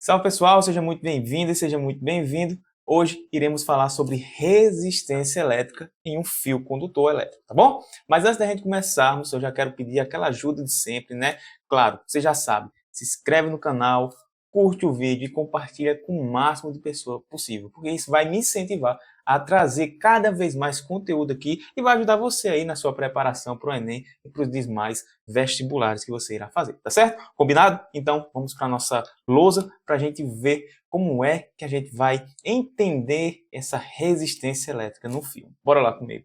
Salve pessoal, seja muito bem-vindo e seja muito bem-vindo. Hoje iremos falar sobre resistência elétrica em um fio condutor elétrico, tá bom? Mas antes da gente começarmos, eu já quero pedir aquela ajuda de sempre, né? Claro, você já sabe, se inscreve no canal, curte o vídeo e compartilha com o máximo de pessoas possível, porque isso vai me incentivar a trazer cada vez mais conteúdo aqui e vai ajudar você aí na sua preparação para o Enem e para os demais vestibulares que você irá fazer, tá certo? Combinado? Então vamos para a nossa lousa para a gente ver como é que a gente vai entender essa resistência elétrica no fio. Bora lá comigo.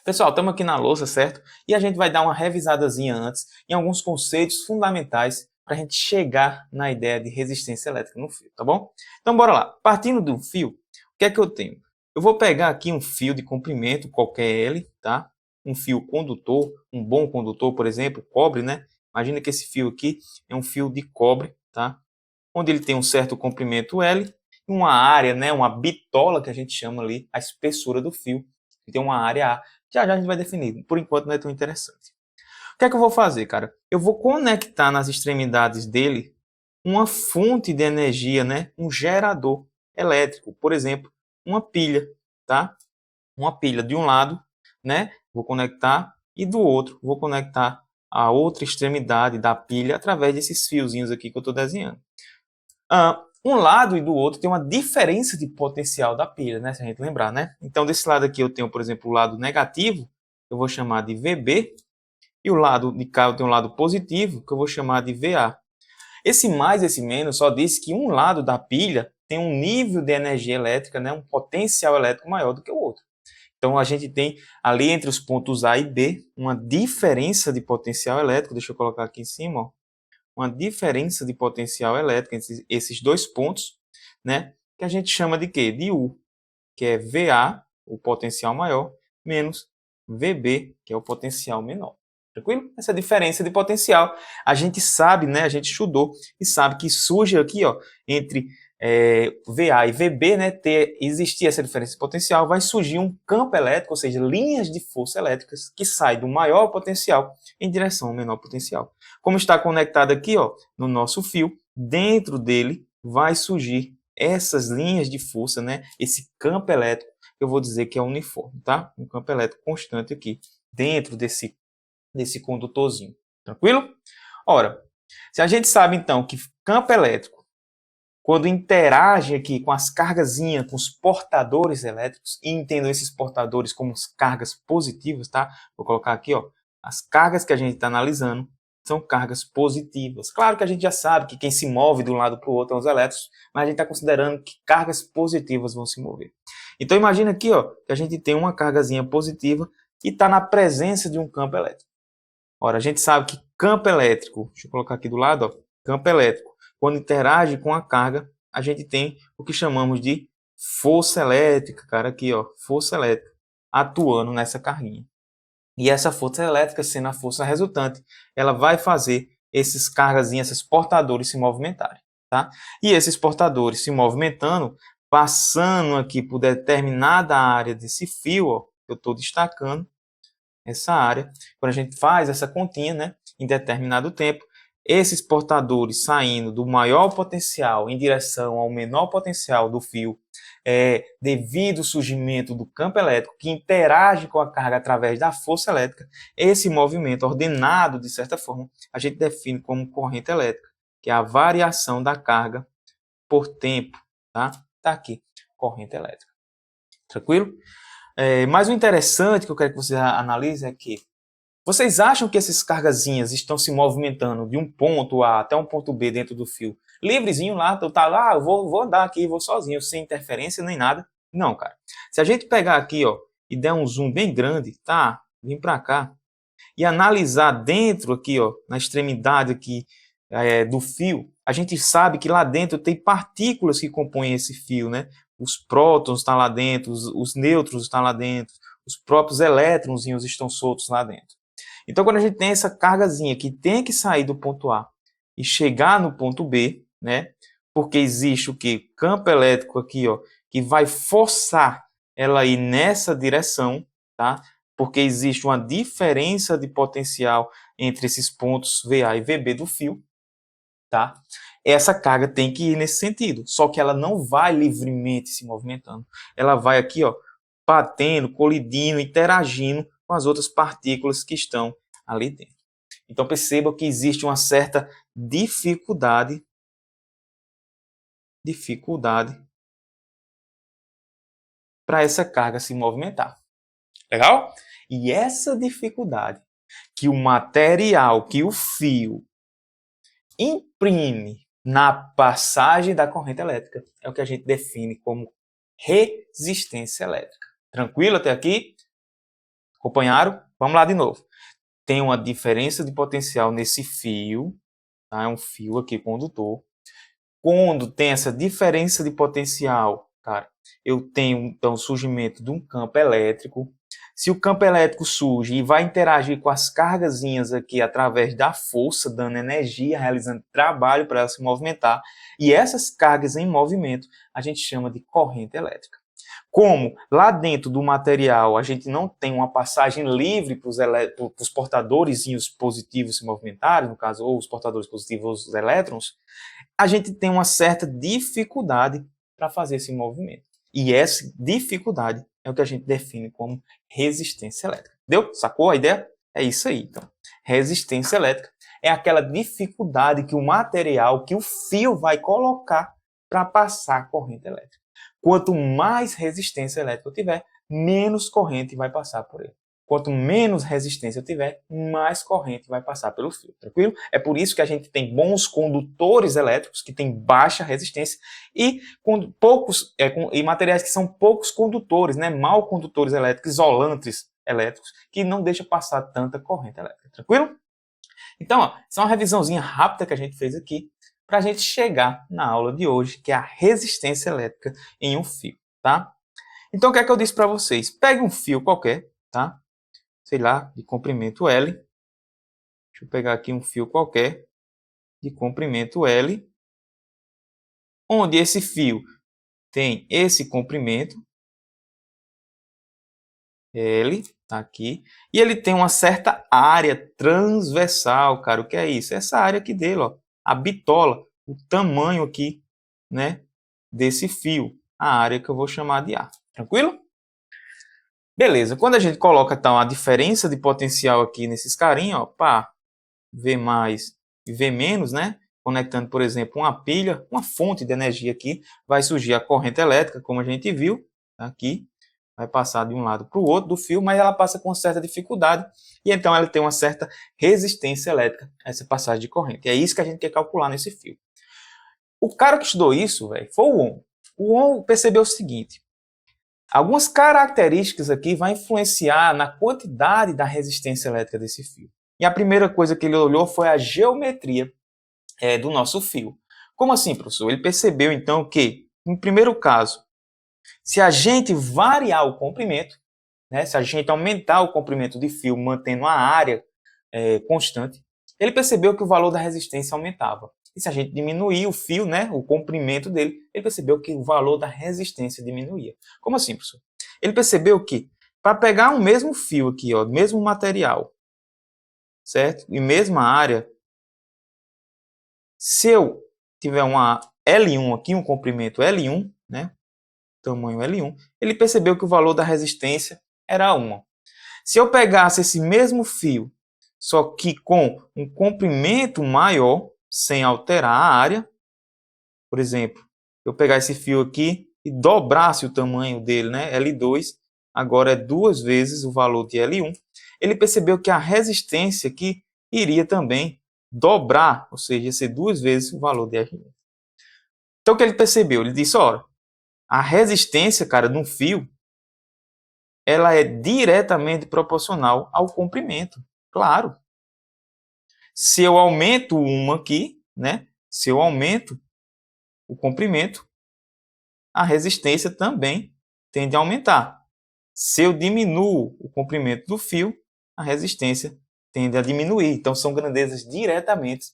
Pessoal, estamos aqui na lousa, certo? E a gente vai dar uma revisadazinha antes em alguns conceitos fundamentais para a gente chegar na ideia de resistência elétrica no fio, tá bom? Então bora lá. Partindo do fio, o que é que eu tenho? Eu vou pegar aqui um fio de comprimento, qualquer L, tá? Um fio condutor, um bom condutor, por exemplo, cobre, né? Imagina que esse fio aqui é um fio de cobre, tá? Onde ele tem um certo comprimento L e uma área, né? Uma bitola que a gente chama ali, a espessura do fio, que tem uma área A. Já já a gente vai definir. Por enquanto não é tão interessante. O que é que eu vou fazer, cara? Eu vou conectar nas extremidades dele uma fonte de energia, né? Um gerador elétrico. Por exemplo, uma pilha, tá? Uma pilha de um lado, né? Vou conectar e do outro vou conectar a outra extremidade da pilha através desses fiozinhos aqui que eu estou desenhando. Um lado e do outro tem uma diferença de potencial da pilha, né? Se a gente lembrar, né? Então, desse lado aqui eu tenho, por exemplo, o lado negativo, eu vou chamar de VB, e o lado de cá eu tenho um lado positivo, que eu vou chamar de VA. Esse mais, esse menos, só diz que um lado da pilha tem um nível de energia elétrica, né? Um potencial elétrico maior do que o outro. Então, a gente tem ali entre os pontos A e B uma diferença de potencial elétrico, deixa eu colocar aqui em cima, ó, uma diferença de potencial elétrico entre esses dois pontos, né? Que a gente chama de quê? De U, que é VA, o potencial maior, menos VB, que é o potencial menor. Tranquilo? Essa diferença de potencial, a gente sabe, né? A gente estudou e sabe que surge aqui, ó, entre VA e VB, né? Existir essa diferença de potencial, vai surgir um campo elétrico, ou seja, linhas de força elétricas que saem do maior potencial em direção ao menor potencial. Como está conectado aqui, ó, no nosso fio, dentro dele vai surgir essas linhas de força, né? Esse campo elétrico, eu vou dizer que é uniforme, tá? Um campo elétrico constante aqui, dentro desse condutorzinho. Tranquilo? Ora, se a gente sabe então que campo elétrico, quando interage aqui com as cargazinhas, com os portadores elétricos, e entendo esses portadores como cargas positivas, tá? Vou colocar aqui, ó, as cargas que a gente está analisando são cargas positivas. Claro que a gente já sabe que quem se move de um lado para o outro são os elétrons, mas a gente está considerando que cargas positivas vão se mover. Então imagina aqui, ó, que a gente tem uma cargazinha positiva e está na presença de um campo elétrico. Ora, a gente sabe que campo elétrico, deixa eu colocar aqui do lado, ó, campo elétrico, quando interage com a carga, a gente tem o que chamamos de força elétrica, cara, aqui, ó, força elétrica, atuando nessa carguinha. E essa força elétrica, sendo a força resultante, ela vai fazer esses cargazinhos, esses portadores se movimentarem, tá? E esses portadores se movimentando, passando aqui por determinada área desse fio, ó, que eu estou destacando, essa área, quando a gente faz essa continha, né, em determinado tempo, esses portadores saindo do maior potencial em direção ao menor potencial do fio, devido ao surgimento do campo elétrico que interage com a carga através da força elétrica, esse movimento ordenado, de certa forma, a gente define como corrente elétrica, que é a variação da carga por tempo, tá? Tá aqui, corrente elétrica. Tranquilo? Mas o interessante que eu quero que vocês analisem é que vocês acham que essas cargazinhas estão se movimentando de um ponto A até um ponto B dentro do fio, livrezinho lá, tá lá, eu vou andar aqui, vou sozinho, sem interferência nem nada? Não, cara. Se a gente pegar aqui, ó, e der um zoom bem grande, tá? Vim para cá e analisar dentro aqui, ó, na extremidade aqui do fio, a gente sabe que lá dentro tem partículas que compõem esse fio, né? Os prótons estão lá dentro, os nêutrons estão lá dentro, os próprios elétrons estão soltos lá dentro. Então, quando a gente tem essa cargazinha que tem que sair do ponto A e chegar no ponto B, né? Porque existe o quê? Campo elétrico aqui, ó, que vai forçar ela ir nessa direção, tá? Porque existe uma diferença de potencial entre esses pontos VA e VB do fio, tá? essa carga tem que ir nesse sentido, só que ela não vai livremente se movimentando. Ela vai aqui, ó, batendo, colidindo, interagindo com as outras partículas que estão ali dentro. Então perceba que existe uma certa dificuldade para essa carga se movimentar. Legal? E essa dificuldade que o material, que o fio imprime na passagem da corrente elétrica é o que a gente define como resistência elétrica. Tranquilo até aqui? Acompanharam? Vamos lá de novo. Tem uma diferença de potencial nesse fio, tá? É um fio aqui condutor. Quando tem essa diferença de potencial, cara, eu tenho então o surgimento de um campo elétrico. Se o campo elétrico surge e vai interagir com as cargazinhas aqui através da força, dando energia, realizando trabalho para ela se movimentar, e essas cargas em movimento a gente chama de corrente elétrica. Como lá dentro do material a gente não tem uma passagem livre para os portadores positivos se movimentarem, no caso, ou os portadores positivos, os elétrons, a gente tem uma certa dificuldade para fazer esse movimento. E essa dificuldade é o que a gente define como resistência elétrica. Deu? Sacou a ideia? É isso aí. Então, resistência elétrica é aquela dificuldade que o material, que o fio vai colocar para passar a corrente elétrica. Quanto mais resistência elétrica eu tiver, menos corrente vai passar por ele. Quanto menos resistência eu tiver, mais corrente vai passar pelo fio, tranquilo? É por isso que a gente tem bons condutores elétricos, que têm baixa resistência, e materiais que são poucos condutores, né? Mal condutores elétricos, isolantes elétricos, que não deixam passar tanta corrente elétrica, tranquilo? Então, ó, essa é uma revisãozinha rápida que a gente fez aqui, para a gente chegar na aula de hoje, que é a resistência elétrica em um fio, tá? Então, o que é que eu disse para vocês? Pegue um fio qualquer, tá? Sei lá, de comprimento L. Deixa eu pegar aqui um fio qualquer de comprimento L, onde esse fio tem esse comprimento L, tá aqui, e ele tem uma certa área transversal, cara. O que é isso? Essa área aqui dele, ó, a bitola, o tamanho aqui, né, desse fio, a área que eu vou chamar de A. Tranquilo? Beleza, quando a gente coloca então a diferença de potencial aqui nesses carinhos, ó, pá, V mais e V menos, né? Conectando, por exemplo, uma pilha, uma fonte de energia aqui, vai surgir a corrente elétrica, como a gente viu, aqui, vai passar de um lado para o outro do fio, mas ela passa com certa dificuldade, e então ela tem uma certa resistência elétrica, essa passagem de corrente. É isso que a gente quer calcular nesse fio. O cara que estudou isso, velho, foi o Ohm. O Ohm percebeu o seguinte: algumas características aqui vão influenciar na quantidade da resistência elétrica desse fio. E a primeira coisa que ele olhou foi a geometria do nosso fio. Como assim, professor? Ele percebeu, então, que, em primeiro caso, se a gente variar o comprimento, né, se a gente aumentar o comprimento de fio mantendo a área constante, ele percebeu que o valor da resistência aumentava. E se a gente diminuir o fio, né, o comprimento dele, ele percebeu que o valor da resistência diminuía. Como assim, professor? Ele percebeu que, para pegar o mesmo fio aqui, ó, mesmo material, certo? E mesma área, se eu tiver uma L1 aqui, um comprimento L1, né, tamanho L1, ele percebeu que o valor da resistência era 1. Se eu pegasse esse mesmo fio, só que com um comprimento maior, sem alterar a área, por exemplo, eu pegar esse fio aqui e dobrasse o tamanho dele, né, L2, agora é 2 vezes o valor de L1, ele percebeu que a resistência aqui iria também dobrar, ou seja, ia ser 2 vezes o valor de R1. Então o que ele percebeu? Ele disse, olha, a resistência, cara, de um fio, ela é diretamente proporcional ao comprimento, claro. Se eu aumento uma aqui, né? Se eu aumento o comprimento, a resistência também tende a aumentar. Se eu diminuo o comprimento do fio, a resistência tende a diminuir. Então, são grandezas diretamente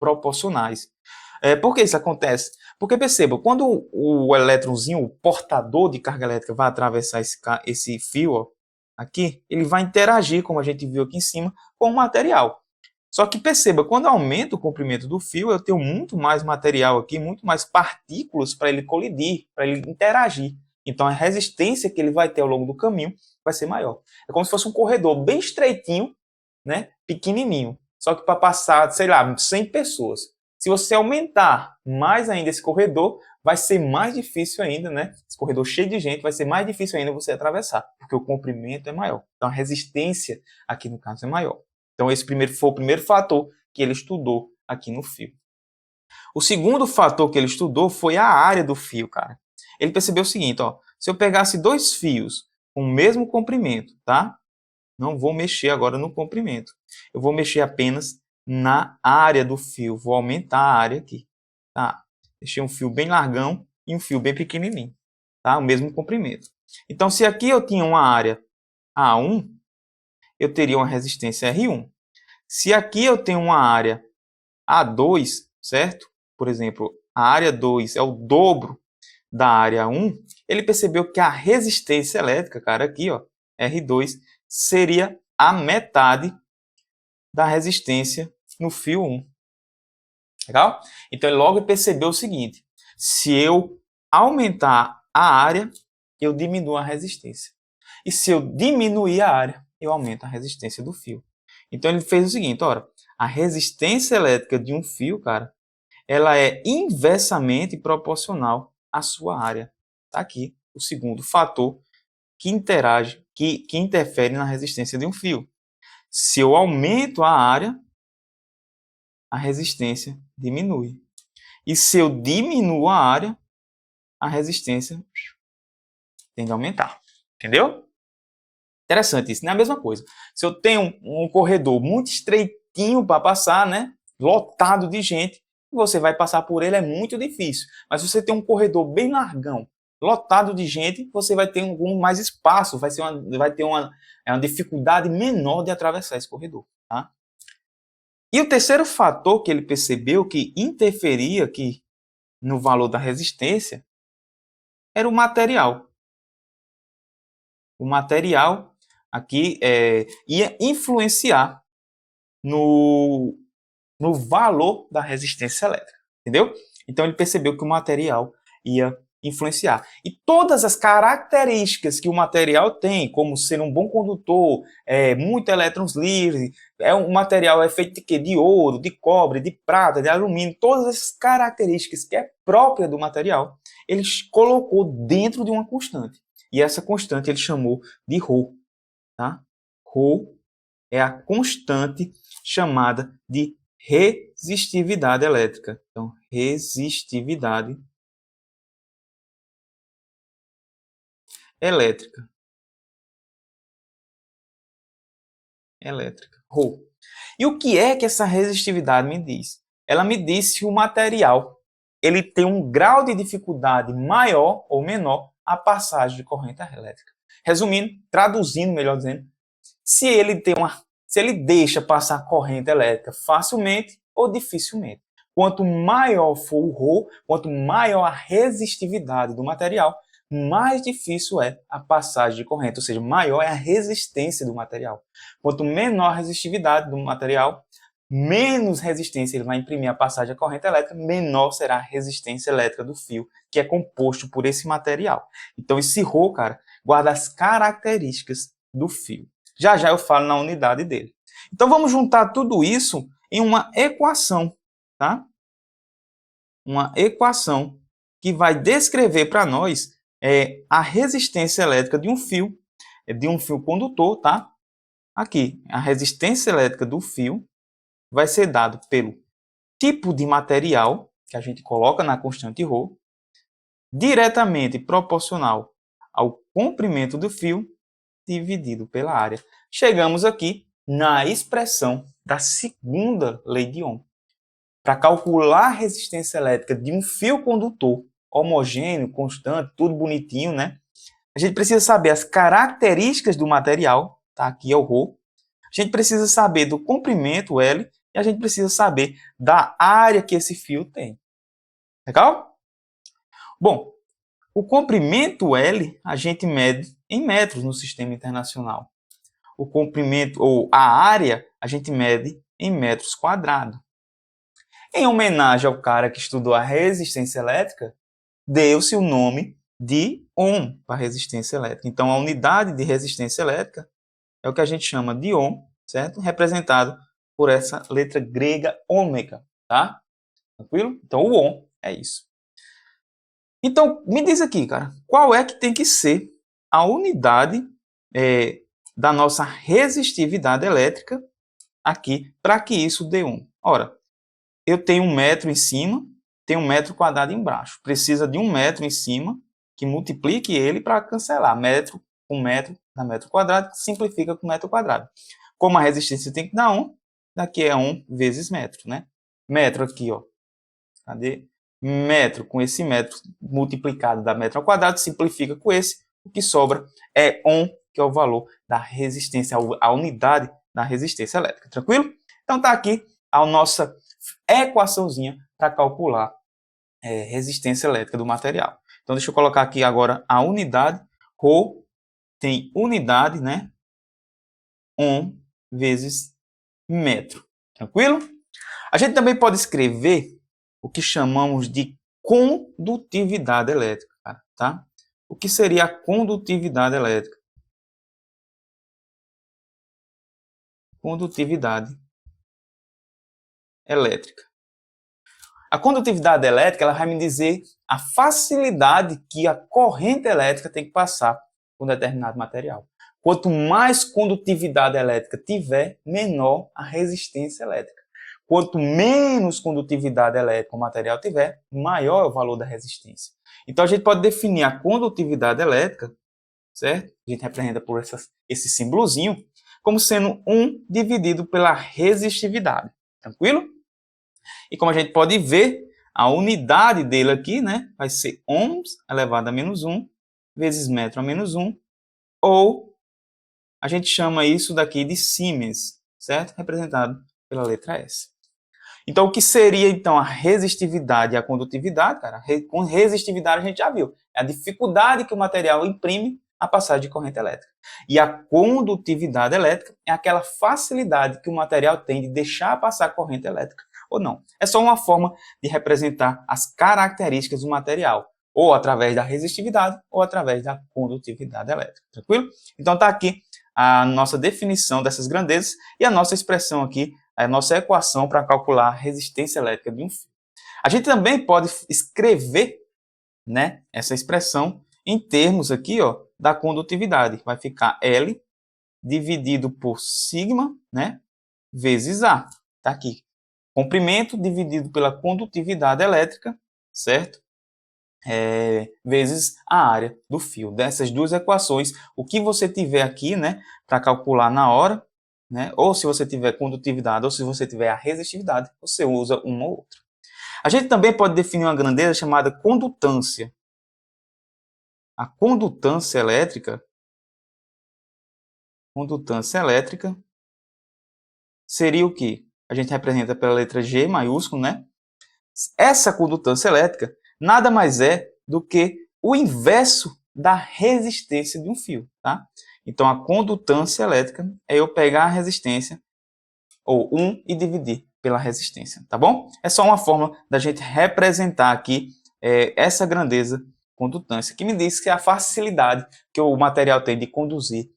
proporcionais. Por que isso acontece? Porque perceba, quando o elétronzinho, o portador de carga elétrica, vai atravessar esse fio, ó, aqui, ele vai interagir, como a gente viu aqui em cima, com o material. Só que perceba, quando aumenta o comprimento do fio, eu tenho muito mais material aqui, muito mais partículas para ele colidir, para ele interagir. Então a resistência que ele vai ter ao longo do caminho vai ser maior. É como se fosse um corredor bem estreitinho, né, pequenininho. Só que para passar, sei lá, 100 pessoas. Se você aumentar mais ainda esse corredor, vai ser mais difícil ainda, né? Esse corredor cheio de gente, vai ser mais difícil ainda você atravessar, porque o comprimento é maior. Então a resistência aqui no caso é maior. Então esse foi o primeiro fator que ele estudou aqui no fio. O segundo fator que ele estudou foi a área do fio, cara. Ele percebeu o seguinte, ó, se eu pegasse dois fios com o mesmo comprimento, tá? Não vou mexer agora no comprimento. Eu vou mexer apenas na área do fio. Vou aumentar a área aqui. Tá? Deixei um fio bem largão e um fio bem pequenininho. Tá? O mesmo comprimento. Então, se aqui eu tinha uma área A1, eu teria uma resistência R1. Se aqui eu tenho uma área A2, certo? Por exemplo, a área 2 é o dobro da área 1. Ele percebeu que a resistência elétrica, cara, aqui, ó, R2, seria a metade da resistência no fio 1. Legal? Então ele logo percebeu o seguinte: se eu aumentar a área, eu diminuo a resistência. E se eu diminuir a área, eu aumento a resistência do fio. Então ele fez o seguinte, olha, a resistência elétrica de um fio, cara, ela é inversamente proporcional à sua área. Tá aqui o segundo fator que interage, que interfere na resistência de um fio. Se eu aumento a área, a resistência diminui. E se eu diminuo a área, a resistência tende a aumentar. Entendeu? Interessante isso. Não é a mesma coisa. Se eu tenho um corredor muito estreitinho para passar, né, lotado de gente, você vai passar por ele, é muito difícil. Mas se você tem um corredor bem largão, lotado de gente, você vai ter mais espaço, vai ter uma dificuldade menor de atravessar esse corredor. Tá? E o terceiro fator que ele percebeu que interferia aqui no valor da resistência era o material. O material aqui ia influenciar no valor da resistência elétrica, entendeu? Então ele percebeu que o material ia influenciar. E todas as características que o material tem, como ser um bom condutor, muito elétrons livres, um material é feito de quê? De ouro, de cobre, de prata, de alumínio, todas as características que é própria do material, ele colocou dentro de uma constante. E essa constante ele chamou de ρ. Tá? ρ é a constante chamada de resistividade elétrica. Então, resistividade elétrica. ρ. E o que é que essa resistividade me diz? Ela me diz se o material ele tem um grau de dificuldade maior ou menor a passagem de corrente elétrica. Resumindo, traduzindo, melhor dizendo, se ele deixa passar corrente elétrica facilmente ou dificilmente. Quanto maior for o ρ, quanto maior a resistividade do material, mais difícil é a passagem de corrente, ou seja, maior é a resistência do material. Quanto menor a resistividade do material, menos resistência ele vai imprimir a passagem da corrente elétrica, menor será a resistência elétrica do fio, que é composto por esse material. Então esse ρ, cara, guarda as características do fio. Já já eu falo na unidade dele. Então vamos juntar tudo isso em uma equação, tá? Uma equação que vai descrever para nós a resistência elétrica de um fio condutor, tá? Aqui, a resistência elétrica do fio vai ser dado pelo tipo de material que a gente coloca na constante ρ, diretamente proporcional ao comprimento do fio dividido pela área. Chegamos aqui na expressão da segunda lei de Ohm. Para calcular a resistência elétrica de um fio condutor homogêneo, constante, tudo bonitinho, né? A gente precisa saber as características do material, tá? Aqui é o ρ. A gente precisa saber do comprimento L e a gente precisa saber da área que esse fio tem. Legal? Bom, o comprimento L a gente mede em metros no sistema internacional. O comprimento ou a área a gente mede em metros quadrados. Em homenagem ao cara que estudou a resistência elétrica, deu-se o nome de Ohm para resistência elétrica. Então, a unidade de resistência elétrica é o que a gente chama de Ohm, certo? Representado por essa letra grega ômega, tá? Tranquilo? Então, o Ohm é isso. Então, me diz aqui, cara, qual é que tem que ser a unidade da nossa resistividade elétrica aqui para que isso dê Ohm? Ora, eu tenho 1 metro em cima, tenho 1 metro quadrado embaixo. Precisa de 1 metro em cima, que multiplique ele para cancelar. Metro com metro dá metro quadrado, simplifica com metro quadrado. Como a resistência tem que dar 1, daqui é 1 vezes metro, né? Metro aqui, ó. Cadê? Metro com esse metro multiplicado dá metro ao quadrado, simplifica com esse. O que sobra é Ohm, que é o valor da resistência, a unidade da resistência elétrica. Tranquilo? Então tá aqui a nossa equaçãozinha para calcular resistência elétrica do material. Então, deixa eu colocar aqui agora a unidade. Rho tem unidade, né? Ohm vezes metro. Tranquilo? A gente também pode escrever o que chamamos de condutividade elétrica, tá? O que seria a condutividade elétrica? Condutividade elétrica. A condutividade elétrica ela vai me dizer a facilidade que a corrente elétrica tem que passar por um determinado material. Quanto mais condutividade elétrica tiver, menor a resistência elétrica. Quanto menos condutividade elétrica o material tiver, maior é o valor da resistência. Então a gente pode definir a condutividade elétrica, certo? A gente representa por esse símbolozinho, como sendo 1 dividido pela resistividade. Tranquilo? E como a gente pode ver, a unidade dele aqui, né, vai ser ohms elevado a menos 1 vezes metro a menos 1, ou a gente chama isso daqui de Siemens, certo? Representado pela letra S. Então, o que seria então a resistividade e a condutividade? Cara, com resistividade a gente já viu. É a dificuldade que o material imprime a passagem de corrente elétrica. E a condutividade elétrica é aquela facilidade que o material tem de deixar passar corrente elétrica ou não. É só uma forma de representar as características do material, ou através da resistividade ou através da condutividade elétrica. Tranquilo? Então está aqui a nossa definição dessas grandezas e a nossa expressão aqui, a nossa equação para calcular a resistência elétrica de um fio. A gente também pode escrever, né, essa expressão em termos aqui, ó, da condutividade. Vai ficar L dividido por sigma, né, vezes A. Tá aqui. Comprimento dividido pela condutividade elétrica, certo? Vezes a área do fio. Dessas duas equações, o que você tiver aqui, né, para calcular na hora, né, ou se você tiver condutividade ou se você tiver a resistividade, você usa uma ou outra. A gente também pode definir uma grandeza chamada condutância. A condutância elétrica seria o quê? A gente representa pela letra G maiúsculo, né? Essa condutância elétrica nada mais é do que o inverso da resistência de um fio, tá? Então, a condutância elétrica é eu pegar a resistência, ou 1, e dividir pela resistência, tá bom? É só uma forma da gente representar aqui essa grandeza condutância, que me diz que é a facilidade que o material tem de conduzir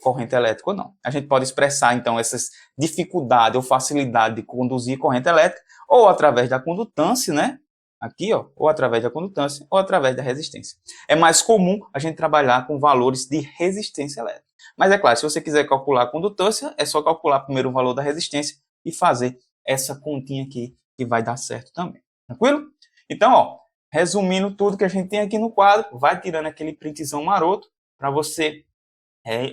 corrente elétrica ou não. A gente pode expressar, então, essas dificuldades ou facilidade de conduzir corrente elétrica ou através da condutância, né? Aqui, ó, ou através da condutância ou através da resistência. É mais comum a gente trabalhar com valores de resistência elétrica. Mas é claro, se você quiser calcular a condutância, é só calcular primeiro o valor da resistência e fazer essa continha aqui que vai dar certo também. Tranquilo? Então, ó, resumindo tudo que a gente tem aqui no quadro, vai tirando aquele printzão maroto para você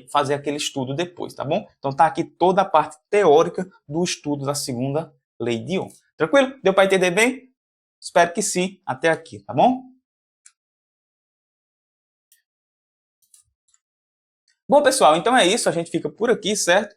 fazer aquele estudo depois, tá bom? Então tá aqui toda a parte teórica do estudo da segunda lei de Ohm. Tranquilo? Deu para entender bem? Espero que sim, até aqui, tá bom? Bom, pessoal, então é isso, a gente fica por aqui, certo?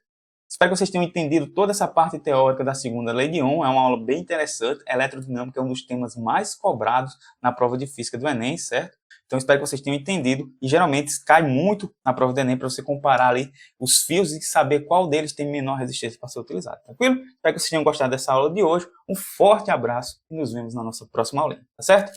Espero que vocês tenham entendido toda essa parte teórica da segunda lei de Ohm. É uma aula bem interessante. Eletrodinâmica é um dos temas mais cobrados na prova de física do Enem, certo? Então, espero que vocês tenham entendido. E geralmente cai muito na prova do Enem para você comparar ali os fios e saber qual deles tem menor resistência para ser utilizado. Tranquilo? Espero que vocês tenham gostado dessa aula de hoje. Um forte abraço e nos vemos na nossa próxima aula. Tá certo?